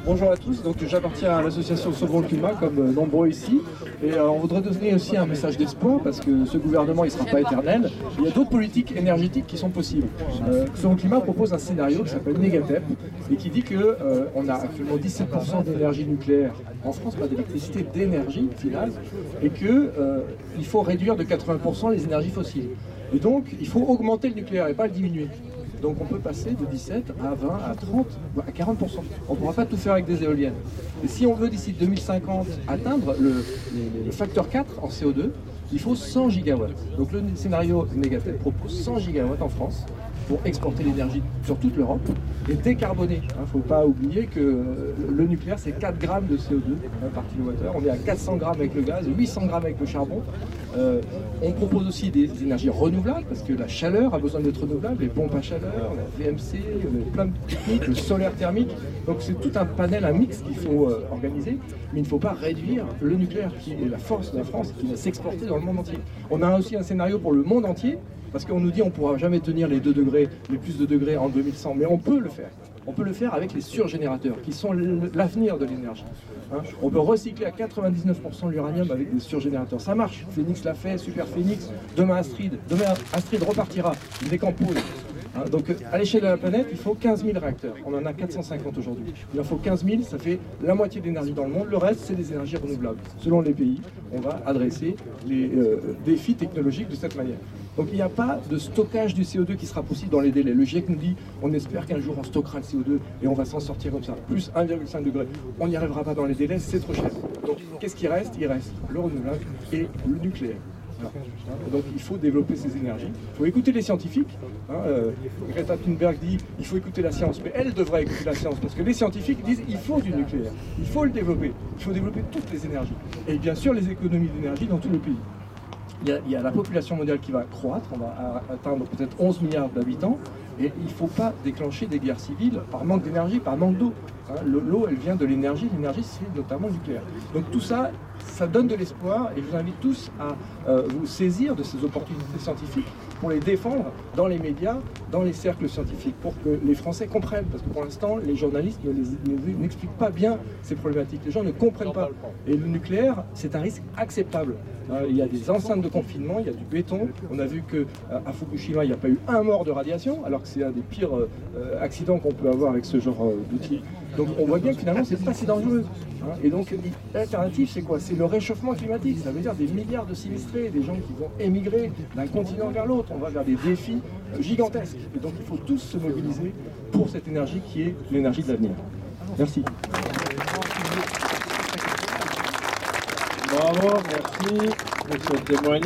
Bonjour à tous, donc j'appartiens à l'association Sauvons le climat comme nombreux ici et on voudrait donner aussi un message d'espoir parce que ce gouvernement il ne sera pas éternel. Il y a d'autres politiques énergétiques qui sont possibles. Sauvons le climat propose un scénario qui s'appelle Négatep et qui dit que on a actuellement 17% d'énergie nucléaire en France, pas d'électricité, d'énergie finale, et que il faut réduire de 80% les énergies fossiles. Et donc il faut augmenter le nucléaire et pas le diminuer. Donc on peut passer de 17 à 20, à 30, à 40%. On ne pourra pas tout faire avec des éoliennes. Et si on veut d'ici 2050 atteindre le facteur 4 en CO2, il faut 100 gigawatts. Donc le scénario Négatep propose 100 gigawatts en France pour exporter l'énergie sur toute l'Europe et décarboner. Il ne faut pas oublier que le nucléaire c'est 4 grammes de CO2 par kilowattheure. On est à 400 grammes avec le gaz, 800 grammes avec le charbon. On propose aussi des énergies renouvelables parce que la chaleur a besoin d'être renouvelable, les pompes à chaleur, la VMC, plein de techniques, le solaire thermique. Donc c'est tout un panel, un mix qu'il faut organiser, mais il ne faut pas réduire le nucléaire qui est la force de la France qui va s'exporter dans le monde entier. On a aussi un scénario pour le monde entier parce qu'on nous dit on ne pourra jamais tenir les 2 degrés, les plus de degrés en 2100, mais on peut le faire. On peut le faire avec les surgénérateurs qui sont l'avenir de l'énergie. On peut recycler à 99% l'uranium avec des surgénérateurs. Ça marche. Phoenix l'a fait, Super Phoenix. Demain Astrid repartira. Il décompose. Donc à l'échelle de la planète, il faut 15 000 réacteurs. On en a 450 aujourd'hui. Il en faut 15 000, ça fait la moitié de l'énergie dans le monde. Le reste, c'est des énergies renouvelables. Selon les pays, on va adresser les défis technologiques de cette manière. Donc il n'y a pas de stockage du CO2 qui sera possible dans les délais. Le GIEC nous dit, on espère qu'un jour on stockera le CO2 et on va s'en sortir comme ça. Plus 1,5 degré. On n'y arrivera pas dans les délais, c'est trop cher. Donc qu'est-ce qui reste? Il reste le renouvelable et le nucléaire. Donc il faut développer ces énergies. Il faut écouter les scientifiques. Greta Thunberg dit il faut écouter la science, mais elle devrait écouter la science parce que les scientifiques disent il faut du nucléaire, il faut le développer, il faut développer toutes les énergies. Et bien sûr les économies d'énergie dans tout le pays. Il y a la population mondiale qui va croître, on va atteindre peut-être 11 milliards d'habitants, et il ne faut pas déclencher des guerres civiles par manque d'énergie, par manque d'eau. L'eau, elle vient de l'énergie c'est notamment nucléaire. Donc tout ça, ça donne de l'espoir, et je vous invite tous à vous saisir de ces opportunités scientifiques pour les défendre dans les médias, dans les cercles scientifiques, pour que les Français comprennent. Parce que pour l'instant, les journalistes n'expliquent pas bien ces problématiques. Les gens ne comprennent pas. Et le nucléaire, c'est un risque acceptable. Il y a des enceintes de confinement, il y a du béton. On a vu qu'à Fukushima, il n'y a pas eu un mort de radiation, alors que c'est un des pires accidents qu'on peut avoir avec ce genre d'outils. Donc on voit bien que finalement, c'est pas si dangereux. Et donc l'alternative, c'est quoi? C'est le réchauffement climatique. Ça veut dire des milliards de sinistrés, des gens qui vont émigrer d'un continent vers l'autre. On va vers des défis gigantesques. Et donc il faut tous se mobiliser pour cette énergie qui est l'énergie de l'avenir. Merci. Bravo, merci pour ce témoignage.